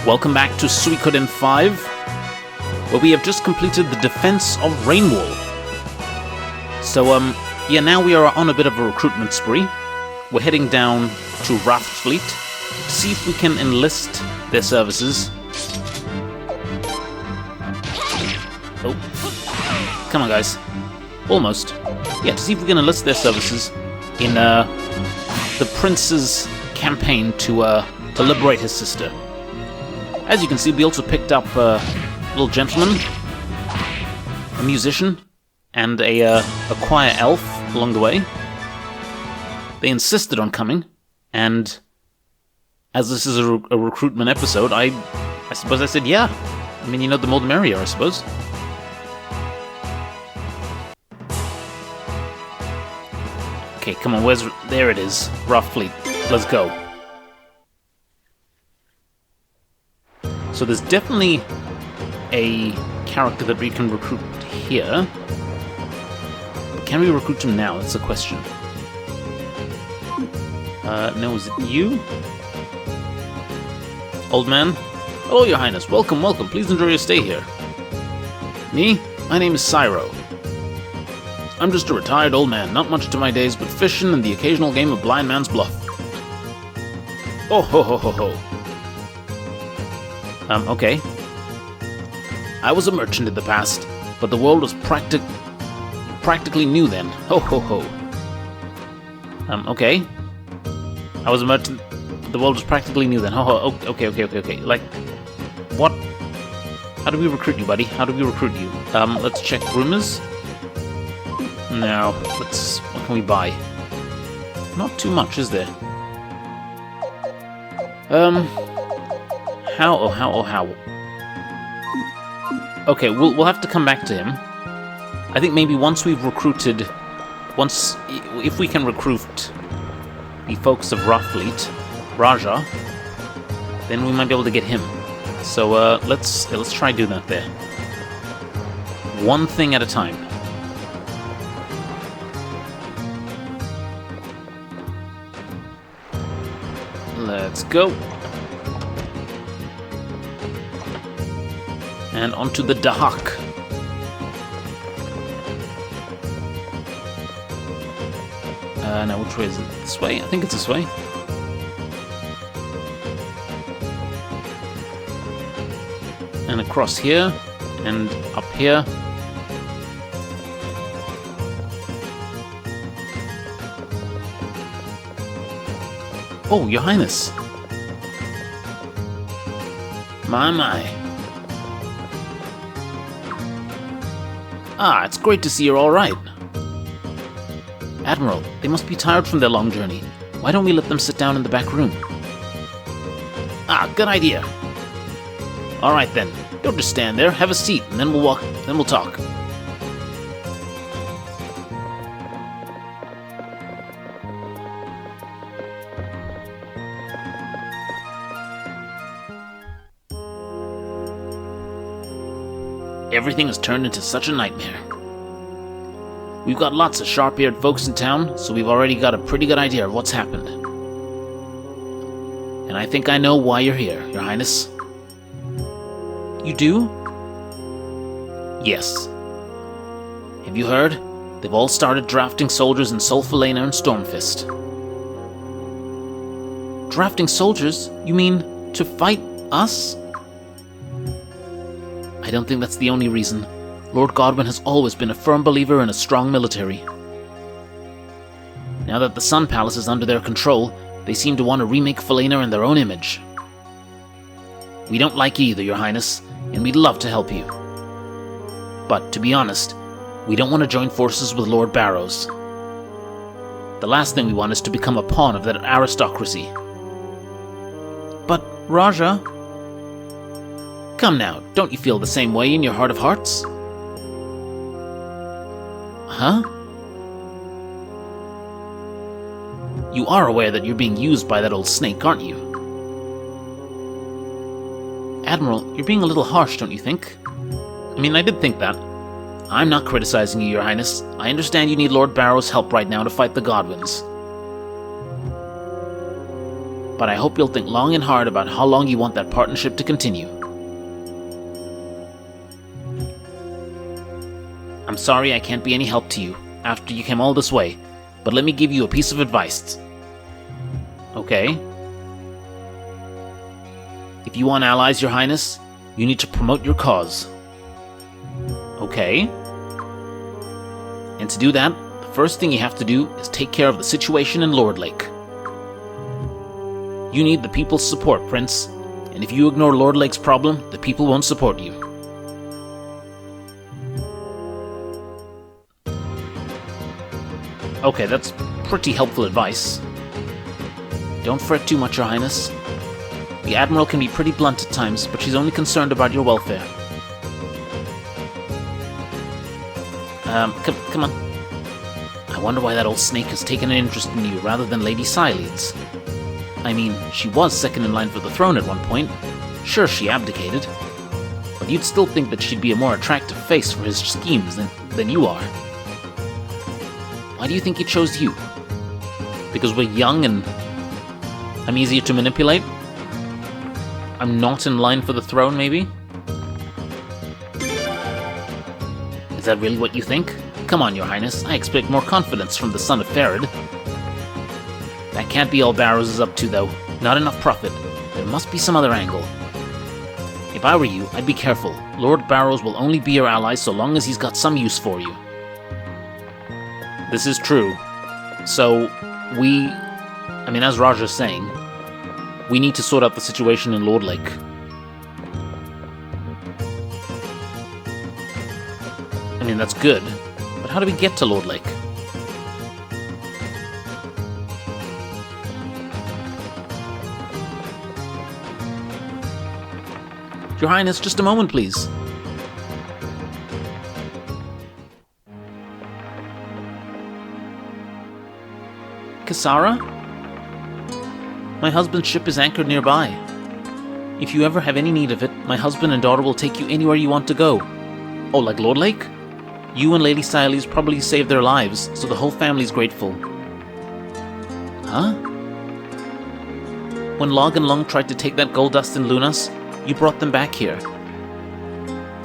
Welcome back to Suikoden V, where we have just completed the defense of Rainwall. So, yeah, now we are on a bit of a recruitment spree. We're heading down to Raft Fleet to see if we can enlist their services. Oh, come on, guys. Almost. Yeah, to see if we can enlist their services in the prince's campaign to liberate his sister. As you can see, we also picked up a little gentleman, a musician, and a choir elf along the way. They insisted on coming, and as this is a recruitment episode, I suppose I said yeah. I mean, you know, the more the merrier, I suppose. Okay, come on, there it is, Raft Fleet. Let's go. So there's definitely a character that we can recruit here. But can we recruit him now? That's the question. No, is it you? Old man? Oh, your highness, welcome, welcome. Please enjoy your stay here. Me? My name is Cyro. I'm just a retired old man, not much to my days, but fishing and the occasional game of blind man's bluff. Oh ho ho ho ho. Okay. I was a merchant in the past, but the world was practically new then. Ho ho ho. Okay. I was a merchant, the world was practically new then. Ho ho, okay. Like, what? How do we recruit you, buddy? How do we recruit you? Let's check rumors. No, what can we buy? Not too much, is there? How? Okay, we'll have to come back to him. I think maybe once we've recruited... if we can recruit the folks of Raja, then we might be able to get him. So, let's try doing that there. One thing at a time. Let's go. And onto the Dahak. Now which way is it? This way? I think it's this way. And across here, and up here. Oh, your highness. My. Ah, it's great to see you're all right. Admiral, they must be tired from their long journey. Why don't we let them sit down in the back room? Ah, good idea. All right then. Don't just stand there. Have a seat, and then we'll talk. Everything has turned into such a nightmare. We've got lots of sharp-eared folks in town, so we've already got a pretty good idea of what's happened. And I think I know why you're here, your highness. You do? Yes. Have you heard? They've all started drafting soldiers in Falena and Stormfist. Drafting soldiers? You mean to fight us? I don't think that's the only reason. Lord Godwin has always been a firm believer in a strong military. Now that the Sun Palace is under their control, they seem to want to remake Falena in their own image. We don't like it either, your highness, and we'd love to help you. But, to be honest, we don't want to join forces with Lord Barrows. The last thing we want is to become a pawn of that aristocracy. But, Raja... Come now, don't you feel the same way in your heart of hearts? Huh? You are aware that you're being used by that old snake, aren't you? Admiral, you're being a little harsh, don't you think? I mean, I did think that. I'm not criticizing you, your highness. I understand you need Lord Barrows' help right now to fight the Godwins. but I hope you'll think long and hard about how long you want that partnership to continue. I'm sorry I can't be any help to you after you came all this way, but let me give you a piece of advice. Okay. If you want allies, Your Highness, you need to promote your cause. Okay. And to do that, the first thing you have to do is take care of the situation in Lord Lake. You need the people's support, Prince, and if you ignore Lord Lake's problem, the people won't support you. Okay, that's pretty helpful advice. Don't fret too much, Your Highness. The Admiral can be pretty blunt at times, but she's only concerned about your welfare. Come on. I wonder why that old snake has taken an interest in you rather than Lady Siledes. I mean, she was second in line for the throne at one point. Sure, she abdicated. But you'd still think that she'd be a more attractive face for his schemes than you are. Why do you think he chose you? Because we're young and I'm easier to manipulate? I'm not in line for the throne, maybe? Is that really what you think? Come on, Your Highness, I expect more confidence from the son of Farid. That can't be all Barrows is up to, though. Not enough profit. There must be some other angle. If I were you, I'd be careful. Lord Barrows will only be your ally so long as he's got some use for you. This is true. So, as Raja's saying, we need to sort out the situation in Lord Lake. I mean, that's good, but how do we get to Lord Lake? Your Highness, just a moment, please. Kisara? My husband's ship is anchored nearby. If you ever have any need of it, my husband and daughter will take you anywhere you want to go. Oh, like Lord Lake? You and Lady Siledes probably saved their lives, so the whole family's grateful. Huh? When Log and Long tried to take that gold dust in Lunas, you brought them back here.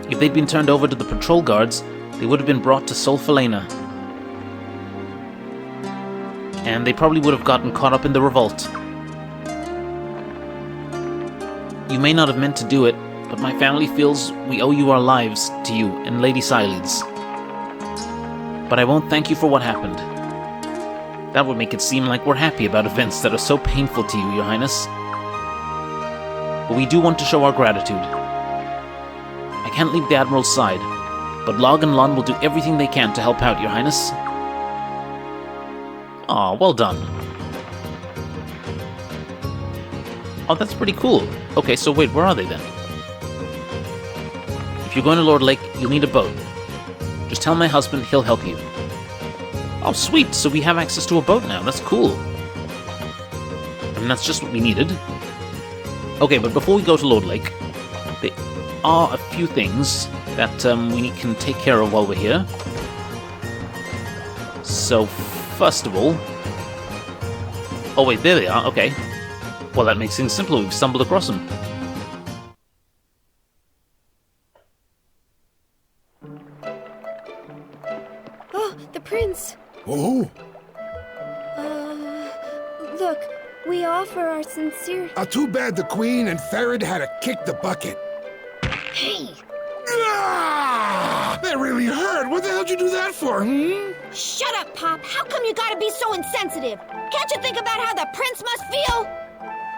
If they'd been turned over to the patrol guards, they would have been brought to Falena. And they probably would have gotten caught up in the revolt. You may not have meant to do it, but my family feels we owe you our lives to you and Lady Siledes. But I won't thank you for what happened. That would make it seem like we're happy about events that are so painful to you, Your Highness. But we do want to show our gratitude. I can't leave the Admiral's side, but Log and Lon will do everything they can to help out, Your Highness. Aw, well done. Oh, that's pretty cool. Okay, so wait, where are they then? If you're going to Lord Lake, you'll need a boat. Just tell my husband, he'll help you. Oh, sweet, so we have access to a boat now. That's cool. I mean, that's just what we needed. Okay, but before we go to Lord Lake, there are a few things that we can take care of while we're here. So, first of all... Oh wait, there they are, okay. Well, that makes things simpler. We've stumbled across them. Oh, the prince! Oh? Look, we offer our sincere... Too bad the Queen and Farid had to kick the bucket. Hey! Ah! That really hurt! What the hell did you do that for, Shut up, Pop! How come you gotta be so insensitive? Can't you think about how the prince must feel?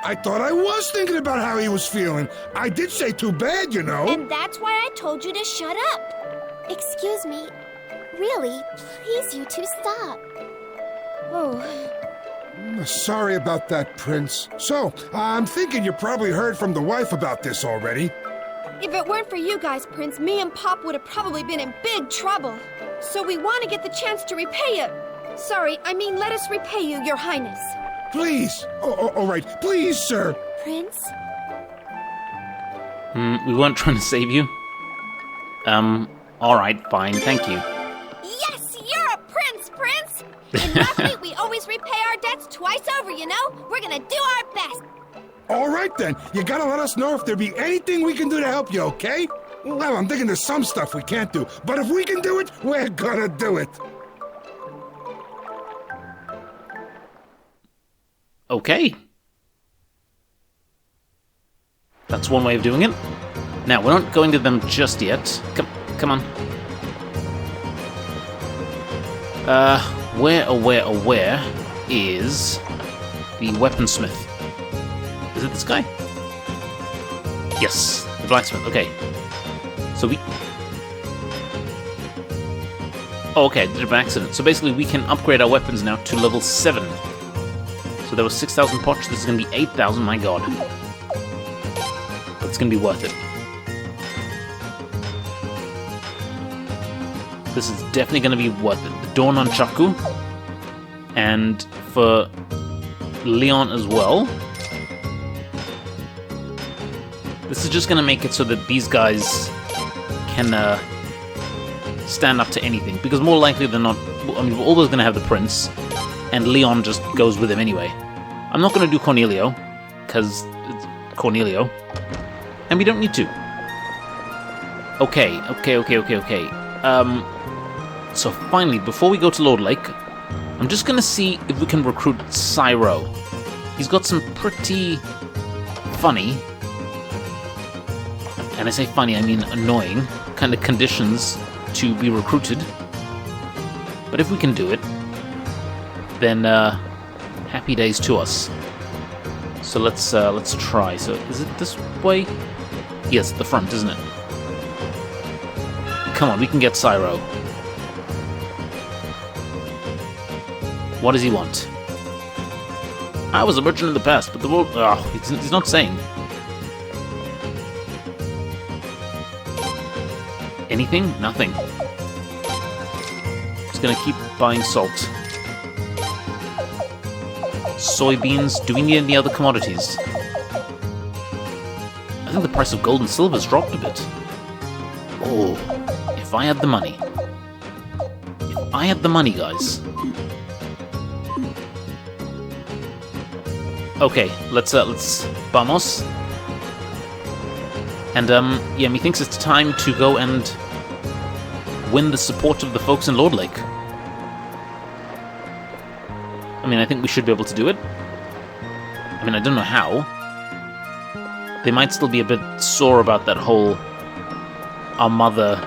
I thought I was thinking about how he was feeling. I did say too bad, you know. And that's why I told you to shut up. Excuse me. Really, please you two stop. Oh... Sorry about that, Prince. So, I'm thinking you probably heard from the wife about this already. If it weren't for you guys, Prince, me and Pop would have probably been in big trouble. So we want to get the chance to repay you. Sorry, I mean let us repay you, Your Highness. Please. All right. Please, sir. Prince? We weren't trying to save you. Alright, fine, thank you. Yes, you're a prince, Prince! And lastly, we always repay our debts twice over, you know? We're gonna do our best. All right, then. You gotta let us know if there be anything we can do to help you, okay? Well, I'm thinking there's some stuff we can't do, but if we can do it, we're gonna do it. Okay. That's one way of doing it. Now, we're not going to them just yet. Come on. Where is the weaponsmith? Is it this guy? Yes, the blacksmith. Okay. So we... Oh, okay, I did it by accident. So basically we can upgrade our weapons now to level 7. So there was 6,000 poch, this is going to be 8,000, my god. It's going to be worth it. This is definitely going to be worth it. The door nunchaku. And for Leon as well. This is just going to make it so that these guys can stand up to anything. Because more likely than not, I mean, we're always going to have the prince. And Leon just goes with him anyway. I'm not going to do Cornelio. Because it's Cornelio. And we don't need to. Okay. So finally, before we go to Lord Lake, I'm just gonna see if we can recruit Cyro. He's got some pretty funny, and I say funny, I mean annoying, kind of conditions to be recruited. But if we can do it, then happy days to us. So let's try. So is it this way? Yes, the front, isn't it? Come on, we can get Cyro. What does he want? I was a merchant in the past, but the world... Oh, he's not saying. Anything? Nothing. Just gonna keep buying salt. Soybeans. Do we need any other commodities? I think the price of gold and silver has dropped a bit. Oh, if I had the money. If I had the money, guys. Okay, let's vamos. And yeah, methinks it's time to go and win the support of the folks in Lord Lake. I mean, I think we should be able to do it. I mean, I don't know how. They might still be a bit sore about that whole our mother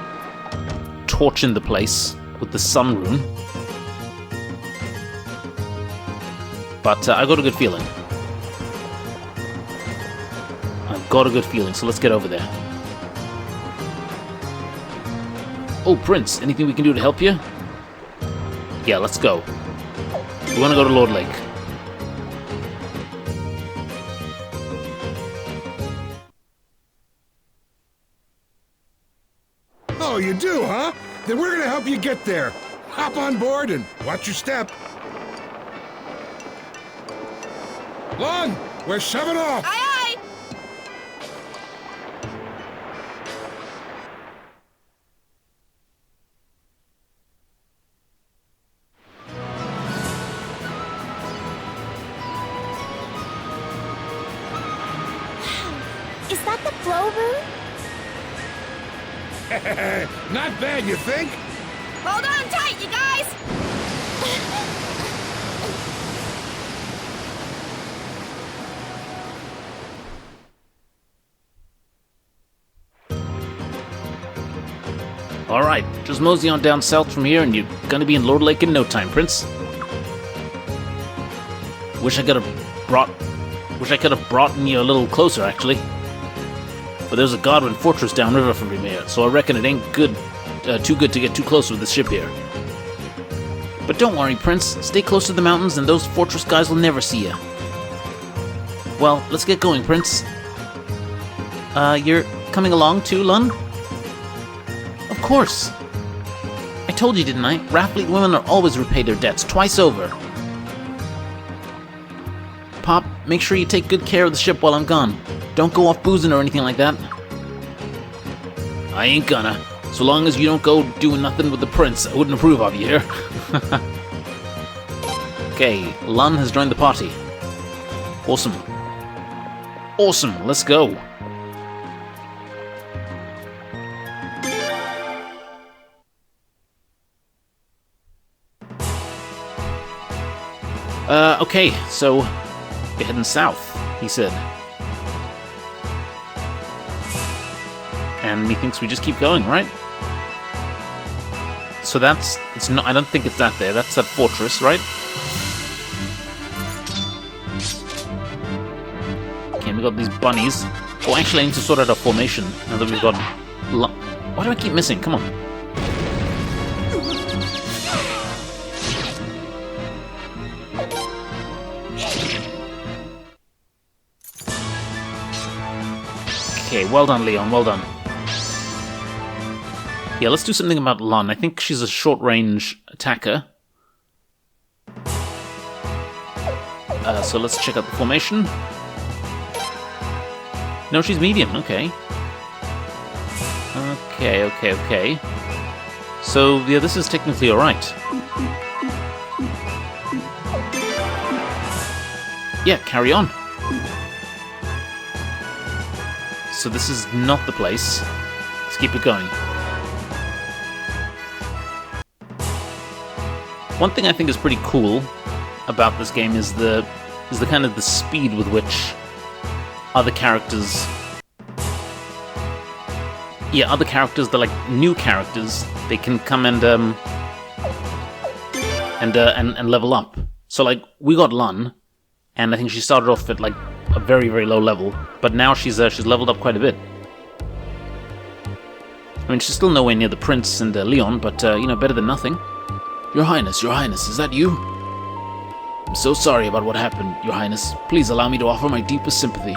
torching the place with the sun rune. But I got a good feeling. Got a good feeling, so let's get over there. Oh, Prince, anything we can do to help you? Yeah, let's go. We want to go to Lord Lake. Oh, you do, huh? Then we're gonna help you get there. Hop on board and watch your step. Lon, we're shoving off. Aye, aye. Is that the flow room? Not bad, you think? Hold on tight, you guys! Alright, just mosey on down south from here and you're gonna be in Lord Lake in no time, Prince. Wish I could have brought you a little closer, actually. But there's a Godwin fortress downriver from here, so I reckon it ain't too good to get too close with this ship here. But don't worry, Prince. Stay close to the mountains and those fortress guys will never see you. Well, let's get going, Prince. You're coming along too, Lun? Of course. I told you, didn't I? Rathfleet women are always repaid their debts twice over. Pop, make sure you take good care of the ship while I'm gone. Don't go off boozing or anything like that. I ain't gonna. So long as you don't go doing nothing with the prince, I wouldn't approve of you here. Okay, Lun has joined the party. Awesome. Awesome, let's go. Okay, so we're heading south, he said. And he thinks we just keep going, right? So it's not, I don't think it's that there, that's that fortress, right? Okay, we got these bunnies. Oh, actually I need to sort out our formation, now that we've got... Why do I keep missing? Come on. Okay, well done, Leon, well done. Yeah, let's do something about Lun. I think she's a short-range attacker. So let's check out the formation. No, she's medium, okay. Okay. So, yeah, this is technically alright. Yeah, carry on. So this is not the place. Let's keep it going. One thing I think is pretty cool about this game is the kind of the speed with which other characters, they're like new characters, they can come and level up. So like we got Lun, and I think she started off at like a very, very low level, but now she's leveled up quite a bit. I mean, she's still nowhere near the Prince and Leon, but better than nothing. Your Highness, is that you? I'm so sorry about what happened, Your Highness. Please allow me to offer my deepest sympathy.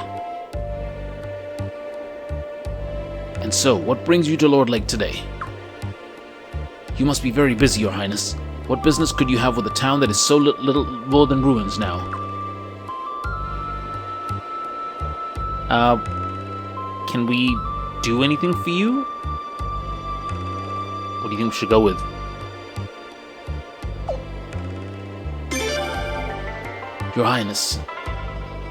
And so, what brings you to Lord Lake today? You must be very busy, Your Highness. What business could you have with a town that is so little more than ruins now? Can we do anything for you? What do you think we should go with? Your Highness,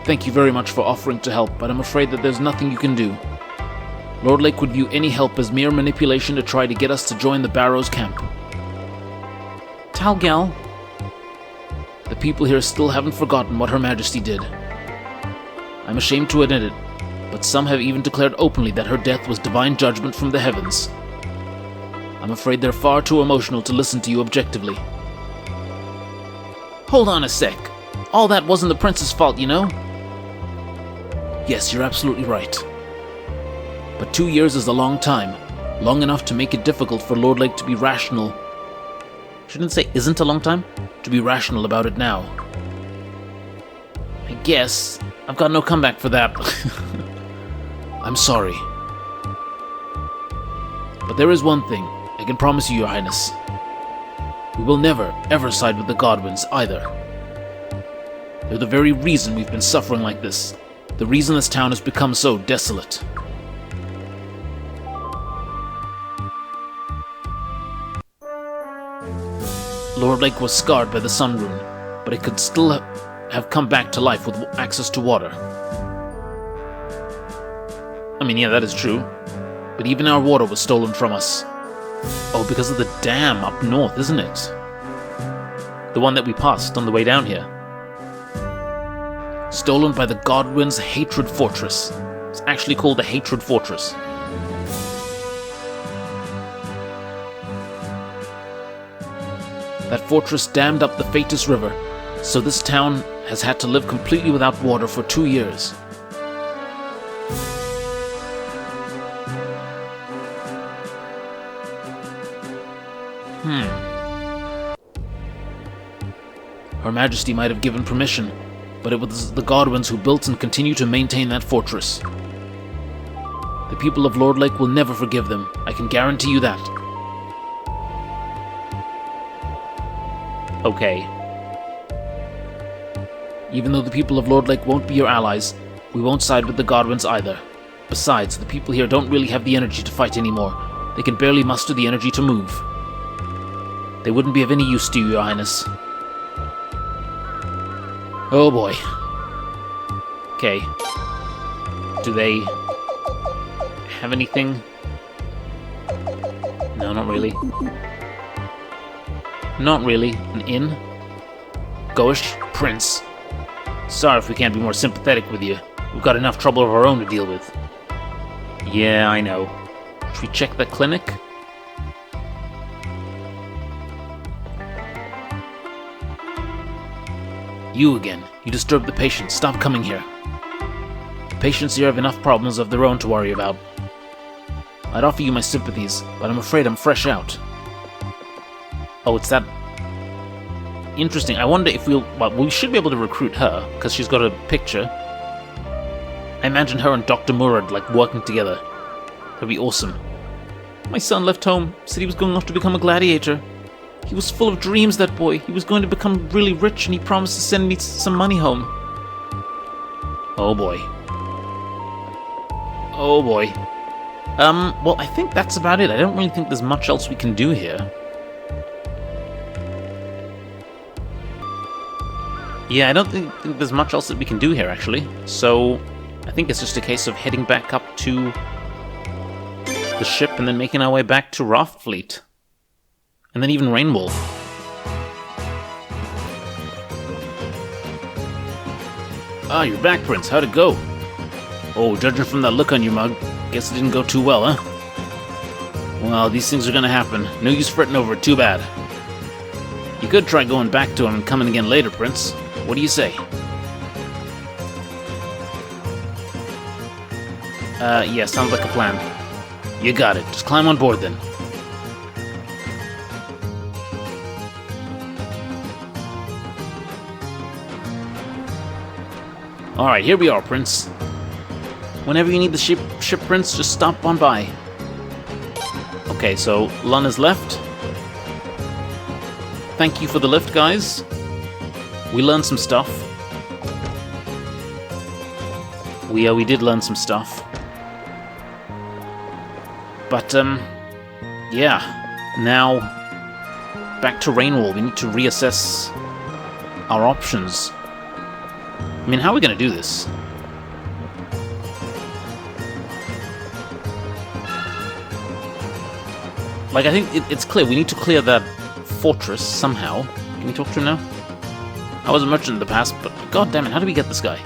thank you very much for offering to help, but I'm afraid that there's nothing you can do. Lord Lake would view any help as mere manipulation to try to get us to join the Barrows camp. Talgal, the people here still haven't forgotten what Her Majesty did. I'm ashamed to admit it, but some have even declared openly that her death was divine judgment from the heavens. I'm afraid they're far too emotional to listen to you objectively. Hold on a sec. All that wasn't the prince's fault, you know? Yes, you're absolutely right. But 2 years is a long time. Long enough to make it difficult for Lord Lake to be rational. Shouldn't say isn't a long time? To be rational about it now. I guess I've got no comeback for that. I'm sorry. But there is one thing I can promise you, Your Highness. We will never, ever side with the Godwins, either. They're the very reason we've been suffering like this. The reason this town has become so desolate. Lord Lake was scarred by the Sun Rune, but it could still have come back to life with access to water. I mean, yeah, that is true. But even our water was stolen from us. Oh, because of the dam up north, isn't it? The one that we passed on the way down here. Stolen by the Godwin's Hatred Fortress. It's actually called the Hatred Fortress. That fortress dammed up the Fatus River, so this town has had to live completely without water for 2 years. Her Majesty might have given permission, but it was the Godwins who built and continue to maintain that fortress. The people of Lord Lake will never forgive them, I can guarantee you that. Okay. Even though the people of Lord Lake won't be your allies, we won't side with the Godwins either. Besides, the people here don't really have the energy to fight anymore. They can barely muster the energy to move. They wouldn't be of any use to you, Your Highness. Oh boy. Okay. Do they have anything? No, not really. Not really. An inn? Gosh, Prince. Sorry if we can't be more sympathetic with you. We've got enough trouble of our own to deal with. Yeah, I know. Should we check the clinic? You again. You disturbed the patients. Stop coming here. The patients here have enough problems of their own to worry about. I'd offer you my sympathies, but I'm afraid I'm fresh out. Oh, it's that... Interesting. I wonder if we'll... Well, we should be able to recruit her, because she's got a picture. I imagine her and Dr. Murad, like, working together. That'd be awesome. My son left home, said he was going off to become a gladiator. He was full of dreams, that boy. He was going to become really rich, and he promised to send me some money home. Oh boy. Oh boy. Well, I think that's about it. I don't really think there's much else we can do here. Yeah, I don't think there's much else that we can do here, actually. So, I think it's just a case of heading back up to the ship and then making our way back to Raftfleet. And then even Rainwall. Ah, you're back, Prince. How'd it go? Oh, judging from that look on your mug, guess it didn't go too well, huh? Well, these things are gonna happen. No use fretting over it too bad. You could try going back to him and coming again later, Prince. What do you say? Yeah, sounds like a plan. You got it. Just climb on board then. Alright, here we are, Prince. Whenever you need the ship, Prince, just stop on by. Okay, so Lun is left. Thank you for the lift, guys. We learned some stuff. We did learn some stuff. But, yeah. Now, back to Rainwall. We need to reassess our options. I mean, how are we going to do this? Like, I think it's clear. We need to clear that fortress somehow. Can we talk to him now? I was a merchant in the past, but god damn it, how do we get this guy?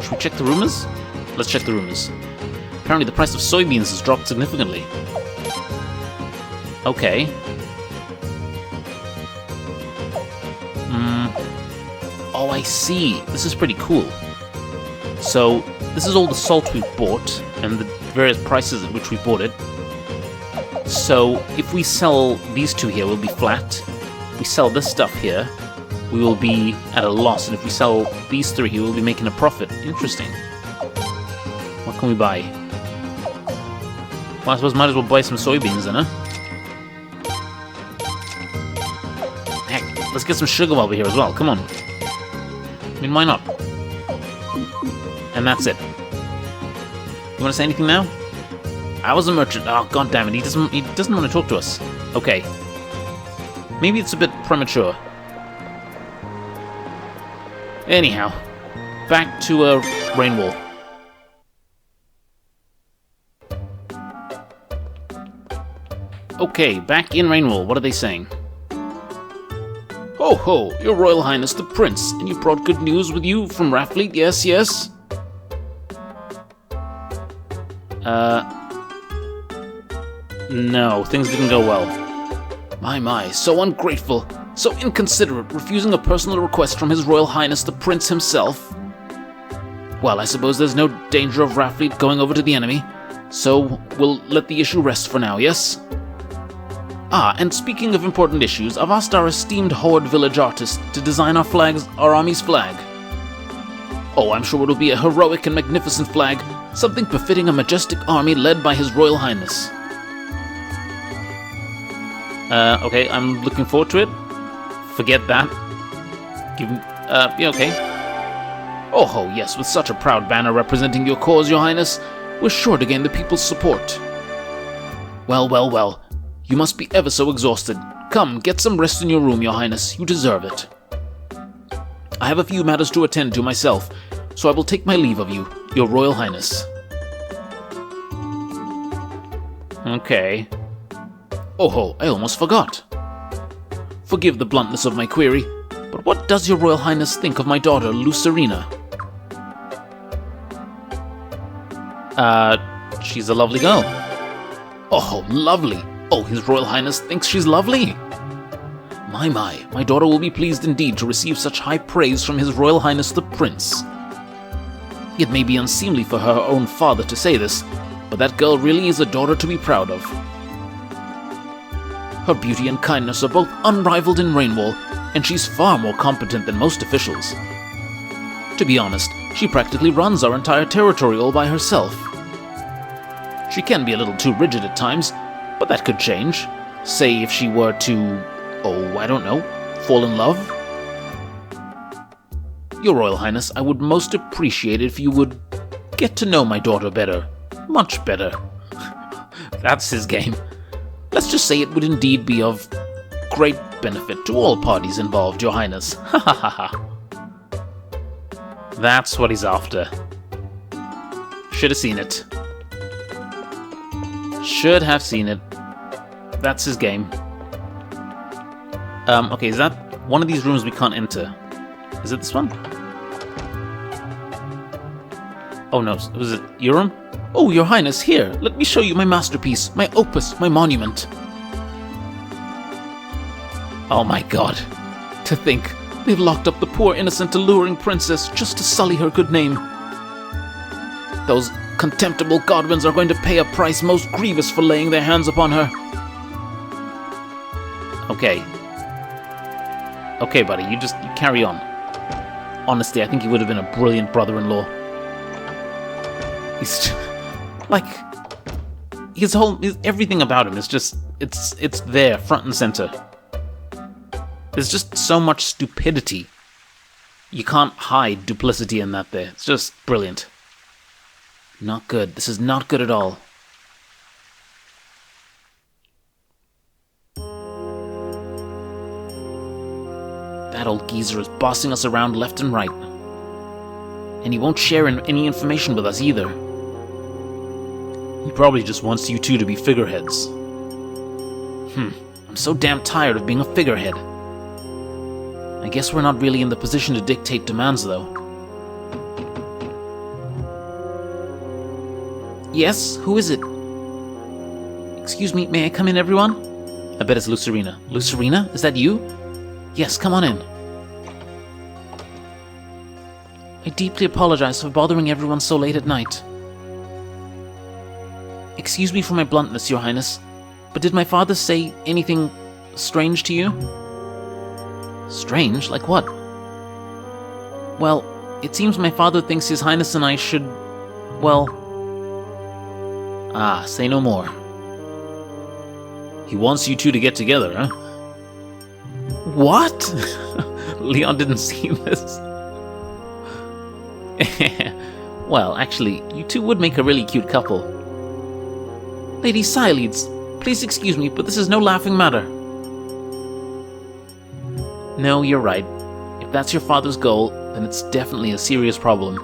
Should we check the rumors? Let's check the rumors. Apparently the price of soybeans has dropped significantly. Okay. Oh, I see. This is pretty cool. So, this is all the salt we've bought, and the various prices at which we bought it. So, if we sell these two here, we'll be flat. If we sell this stuff here, we will be at a loss. And if we sell these three here, we'll be making a profit. Interesting. What can we buy? Well, I suppose might as well buy some soybeans then, huh? Heck, let's get some sugar while we're here as well. Come on. I mean, why not? And that's it. You want to say anything now? I was a merchant. Oh, god damn it. He doesn't want to talk to us. Okay. Maybe it's a bit premature. Anyhow, back to Rainwall. Okay, back in Rainwall. What are they saying? Ho ho, Your Royal Highness the Prince, and you brought good news with you from Raftfleet, yes, yes? No, things didn't go well. My, so ungrateful, so inconsiderate, refusing a personal request from His Royal Highness the Prince himself. Well, I suppose there's no danger of Raftfleet going over to the enemy, so we'll let the issue rest for now, yes? Ah, and speaking of important issues, I've asked our esteemed Horde village artist to design our army's flag. Oh, I'm sure it'll be a heroic and magnificent flag, something befitting a majestic army led by His Royal Highness. Okay, I'm looking forward to it. Forget that. Yeah, okay. Oh ho, yes, with such a proud banner representing your cause, Your Highness, we're sure to gain the people's support. Well. You must be ever so exhausted. Come, get some rest in your room, Your Highness. You deserve it. I have a few matters to attend to myself, so I will take my leave of you, Your Royal Highness. Okay. Oh, I almost forgot. Forgive the bluntness of my query, but what does Your Royal Highness think of my daughter, Lucerina? She's a lovely girl. Oh, lovely. Oh, His Royal Highness thinks she's lovely. My daughter will be pleased indeed to receive such high praise from His Royal Highness the Prince. It may be unseemly for her own father to say this, but that girl really is a daughter to be proud of. Her beauty and kindness are both unrivaled in Rainwall, and she's far more competent than most officials. To be honest, she practically runs our entire territory all by herself. She can be a little too rigid at times, but that could change. Say if she were to, I don't know, fall in love? Your Royal Highness, I would most appreciate it if you would get to know my daughter better. Much better. That's his game. Let's just say it would indeed be of great benefit to all parties involved, Your Highness. Ha ha ha ha. That's what he's after. Should have seen it. Should have seen it. That's his game. Okay, is that one of these rooms we can't enter? Is it this one? Oh no, was it your room? Oh, Your Highness, here, let me show you my masterpiece, my opus, my monument. Oh my god. To think, they've locked up the poor innocent alluring princess just to sully her good name. Those contemptible godwins are going to pay a price most grievous for laying their hands upon her. Okay, buddy, you carry on. Honestly, I think he would have been a brilliant brother-in-law. He's just, like, everything about him is just, it's there, front and center. There's just so much stupidity. You can't hide duplicity in that there. It's just brilliant. Not good. This is not good at all. That old geezer is bossing us around left and right. And he won't share any information with us either. He probably just wants you two to be figureheads. I'm so damn tired of being a figurehead. I guess we're not really in the position to dictate demands, though. Yes? Who is it? Excuse me, may I come in, everyone? I bet it's Lucerina. Lucerina? Is that you? Yes, come on in. I deeply apologize for bothering everyone so late at night. Excuse me for my bluntness, Your Highness, but did my father say anything strange to you? Strange? Like what? Well, it seems my father thinks His Highness and I should, well... say no more. He wants you two to get together, huh? What? Leon didn't see this. Well, actually, you two would make a really cute couple. Lady Sileeds, please excuse me, but this is no laughing matter. No, you're right. If that's your father's goal, then it's definitely a serious problem.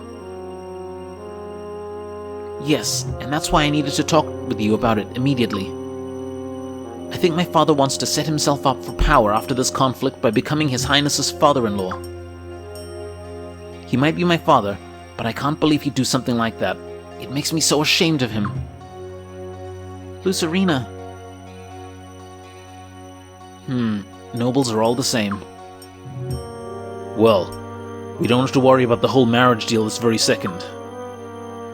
Yes, and that's why I needed to talk with you about it immediately. I think my father wants to set himself up for power after this conflict by becoming His Highness's father-in-law. He might be my father, but I can't believe he'd do something like that. It makes me so ashamed of him. Lucerina. Nobles are all the same. Well, we don't have to worry about the whole marriage deal this very second.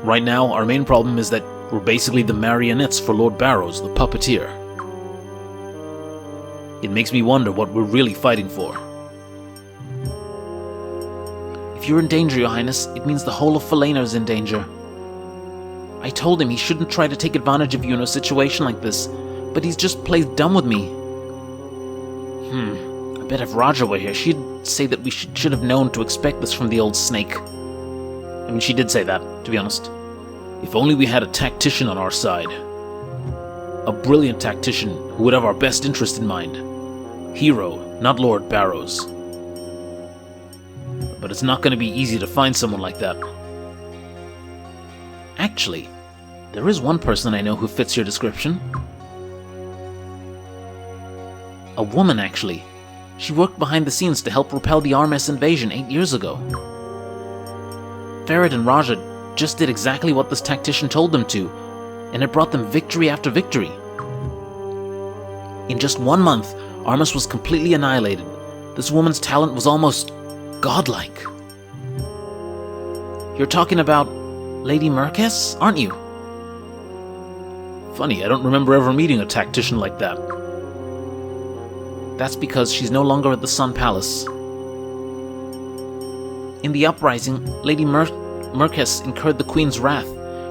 Right now, our main problem is that we're basically the marionettes for Lord Barrows, the puppeteer. It makes me wonder what we're really fighting for. If you're in danger, Your Highness, it means the whole of Falena is in danger. I told him he shouldn't try to take advantage of you in a situation like this, but he's just played dumb with me. I bet if Raja were here, she'd say that we should have known to expect this from the old snake. I mean, she did say that, to be honest. If only we had a tactician on our side. A brilliant tactician who would have our best interest in mind. Hero, not Lord Barrows. But it's not going to be easy to find someone like that. Actually, there is one person I know who fits your description. A woman, actually. She worked behind the scenes to help repel the Armes invasion 8 years ago. Ferret and Raja just did exactly what this tactician told them to, and it brought them victory after victory. In just 1 month, Armes was completely annihilated. This woman's talent was almost godlike. You're talking about Lady Merkes, aren't you? Funny, I don't remember ever meeting a tactician like that. That's because she's no longer at the Sun Palace. In the uprising, Lady Merkes incurred the Queen's wrath.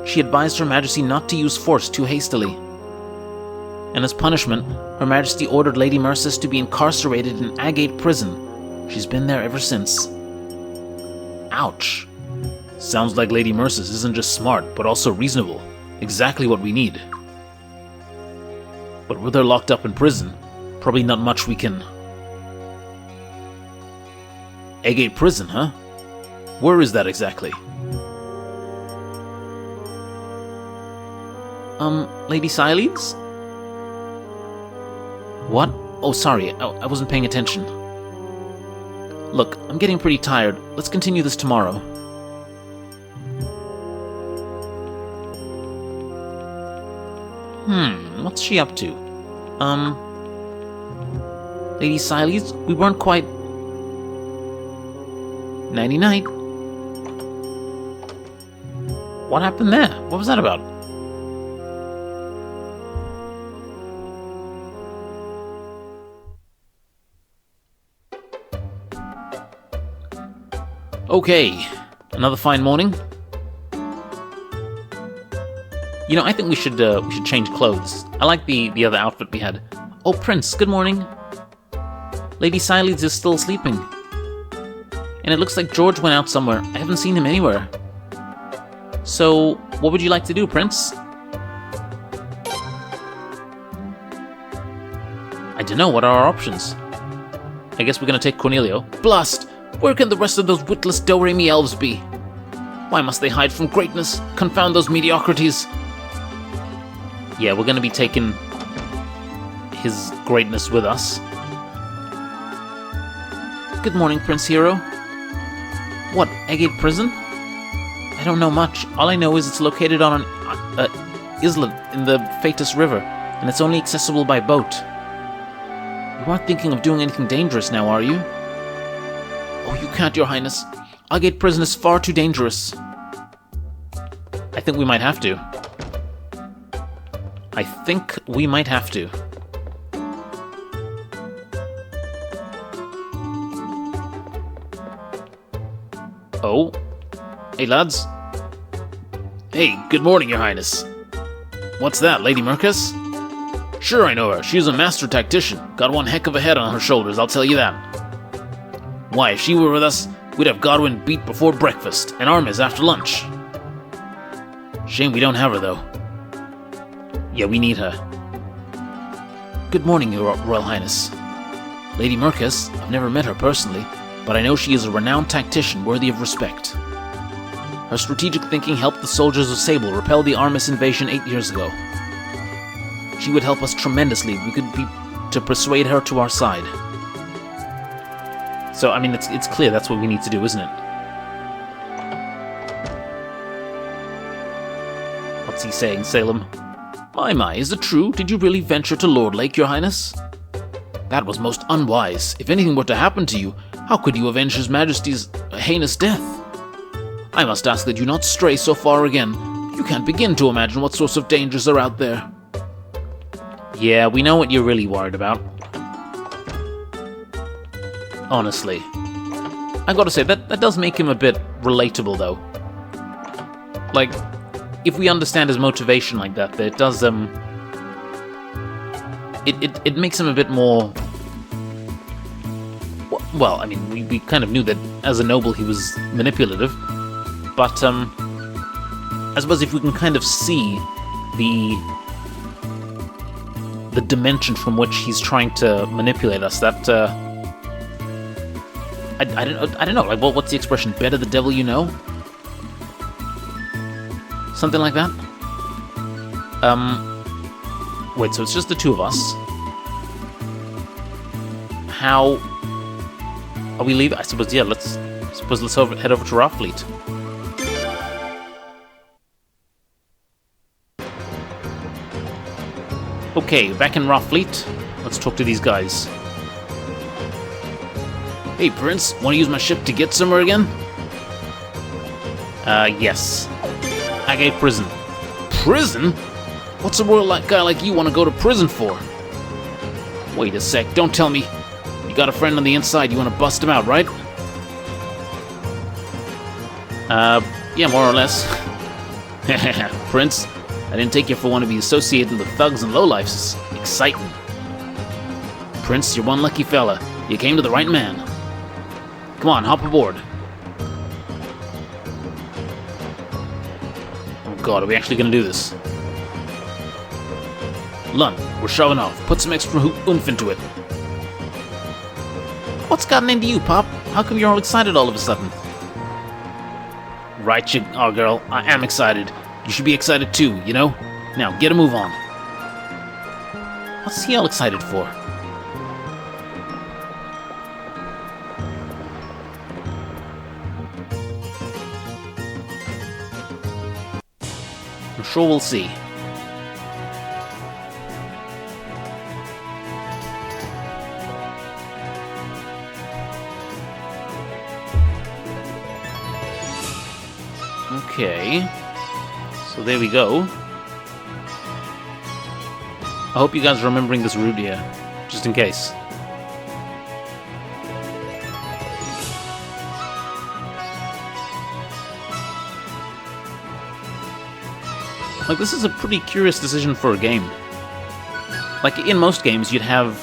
She advised Her Majesty not to use force too hastily. And as punishment, Her Majesty ordered Lady Merkes to be incarcerated in Agate Prison. She's been there ever since. Ouch. Sounds like Lady Merkes isn't just smart, but also reasonable. Exactly what we need. But with her locked up in prison, probably not much we can... Agate Prison, huh? Where is that exactly? Lady Siledes? What? Oh, sorry, I wasn't paying attention. Look, I'm getting pretty tired. Let's continue this tomorrow. What's she up to? Lady Siledes, we weren't quite... Nighty-night. What happened there? What was that about? Okay, another fine morning. You know, I think we should change clothes. I like the other outfit we had. Oh, Prince, good morning. Lady Siledes is still sleeping. And it looks like George went out somewhere. I haven't seen him anywhere. So, what would you like to do, Prince? I don't know, what are our options? I guess we're gonna take Cornelio. Blast! Where can the rest of those witless Do-Re-Mi elves be? Why must they hide from greatness? Confound those mediocrities! Yeah, we're gonna be taking his greatness with us. Good morning, Prince Hero. What, Agate Prison? I don't know much. All I know is it's located on an islet in the Fatus River, and it's only accessible by boat. You aren't thinking of doing anything dangerous now, are you? Oh, you can't, Your Highness. Agate Prison is far too dangerous. I think we might have to. I think we might have to. Oh. Hey, lads. Hey, good morning, Your Highness. What's that, Lady Merkes? Sure, I know her. She's a master tactician. Got one heck of a head on her shoulders, I'll tell you that. Why, if she were with us, we'd have Godwin beat before breakfast, and Armes after lunch. Shame we don't have her, though. Yeah, we need her. Good morning, Your Royal Highness. Lady Merkes, I've never met her personally, but I know she is a renowned tactician worthy of respect. Her strategic thinking helped the soldiers of Sable repel the Armes invasion 8 years ago. She would help us tremendously if we could be to persuade her to our side. So, I mean, it's clear that's what we need to do, isn't it? What's he saying, Salem? My, is it true? Did you really venture to Lord Lake, Your Highness? That was most unwise. If anything were to happen to you, how could you avenge His Majesty's heinous death? I must ask that you not stray so far again. You can't begin to imagine what sorts of dangers are out there. Yeah, we know what you're really worried about. Honestly. I gotta say, that does make him a bit relatable, though. Like, if we understand his motivation like that, it does, It makes him a bit more... Well, I mean, we kind of knew that as a noble he was manipulative, but, I suppose if we can kind of see the the dimension from which he's trying to manipulate us. That I don't know. Like, what's the expression? Better the devil you know? Something like that. Wait. So it's just the two of us. How are we leaving? I suppose. Yeah. Let's head over to our fleet. Okay, back in Ra Fleet. Let's talk to these guys. Hey, Prince, want to use my ship to get somewhere again? Yes. Agate Prison. Prison? What's a royal guy like you want to go to prison for? Wait a sec, don't tell me. You got a friend on the inside, you want to bust him out, right? Yeah, more or less. Prince, I didn't take you for one to be associated with thugs and lowlifes. Exciting. Prince, you're one lucky fella. You came to the right man. Come on, hop aboard. Oh god, are we actually gonna do this? Lun, we're shoving off. Put some extra oomph into it. What's gotten into you, Pop? How come you're all excited all of a sudden? Right, oh girl, I am excited. You should be excited too, you know? Now, get a move on. What's he all excited for? I'm sure we'll see. Okay. So there we go. I hope you guys are remembering this route here, just in case. Like, this is a pretty curious decision for a game. Like, in most games, you'd have,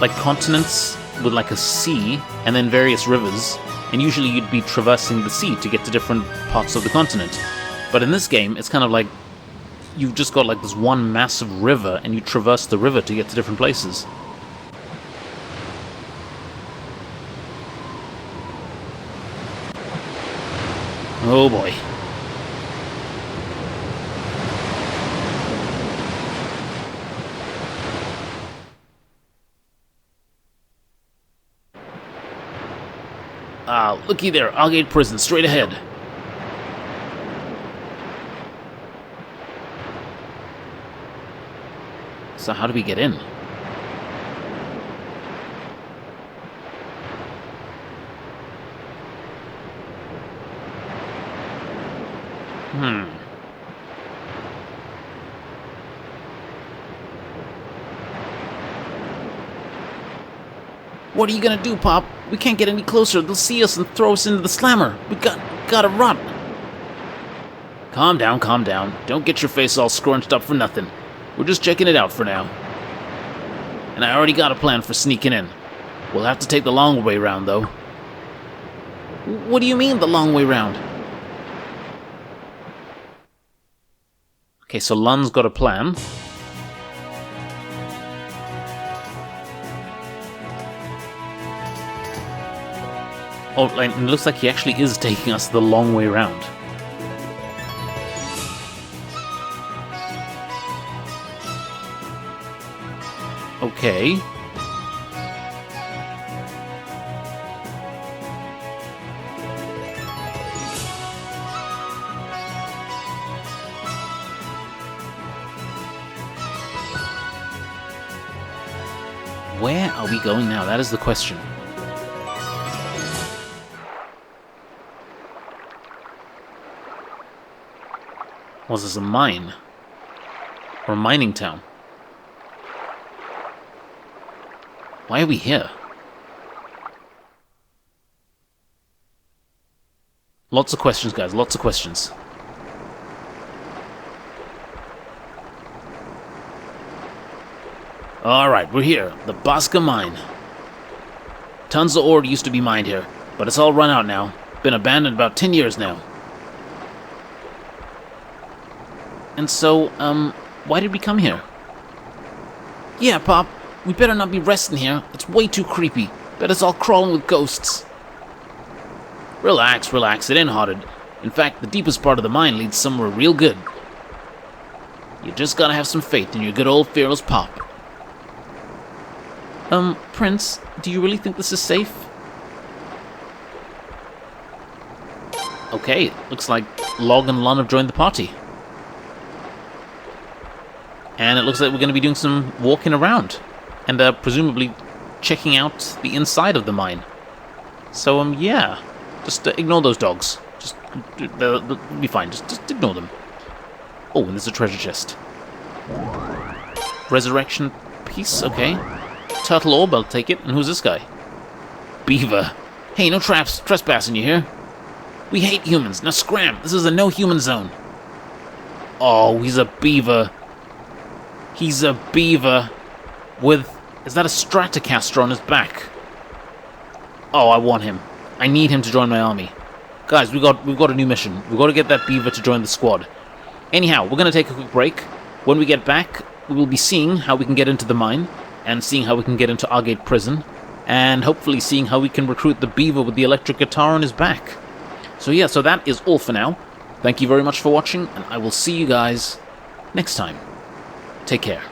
like, continents with, like, a sea, and then various rivers, and usually you'd be traversing the sea to get to different parts of the continent. But in this game, it's kind of like you've just got like this one massive river and you traverse the river to get to different places. Oh boy. Ah, looky there, Algate Prison, straight ahead. So how do we get in? What are you gonna do, Pop? We can't get any closer. They'll see us and throw us into the slammer. We gotta run. Calm down, calm down. Don't get your face all scrunched up for nothing. We're just checking it out for now. And I already got a plan for sneaking in. We'll have to take the long way round, though. What do you mean, the long way round? Okay, so Lun's got a plan. Oh, and it looks like he actually is taking us the long way round. Okay. Where are we going now? That is the question. Was this a mine? Or a mining town? Why are we here? Lots of questions, guys. Lots of questions. Alright, we're here. The Bosca Mine. Tons of ore used to be mined here, but it's all run out now. Been abandoned about 10 years now. And so, why did we come here? Yeah, Pop. We better not be resting here. It's way too creepy. Bet it's all crawling with ghosts. Relax, relax. It ain't haunted. In fact, the deepest part of the mine leads somewhere real good. You just gotta have some faith in your good old fearless Pop. Prince, do you really think this is safe? Okay, looks like Log and Lon have joined the party. And it looks like we're going to be doing some walking around. And presumably checking out the inside of the mine. So, yeah. Just ignore those dogs. Just, they'll be fine. Just ignore them. Oh, and there's a treasure chest. Resurrection piece, okay. Turtle orb, I'll take it. And who's this guy? Beaver. Hey, no trespassing, you hear? We hate humans. Now scram. This is a no-human zone. Oh, he's a beaver. He's a beaver with... Is that a Stratocaster on his back? Oh, I want him. I need him to join my army. Guys, we've got a new mission. We've got to get that beaver to join the squad. Anyhow, we're going to take a quick break. When we get back, we will be seeing how we can get into the mine, and seeing how we can get into Argate Prison, and hopefully seeing how we can recruit the beaver with the electric guitar on his back. So yeah, so that is all for now. Thank you very much for watching, and I will see you guys next time. Take care.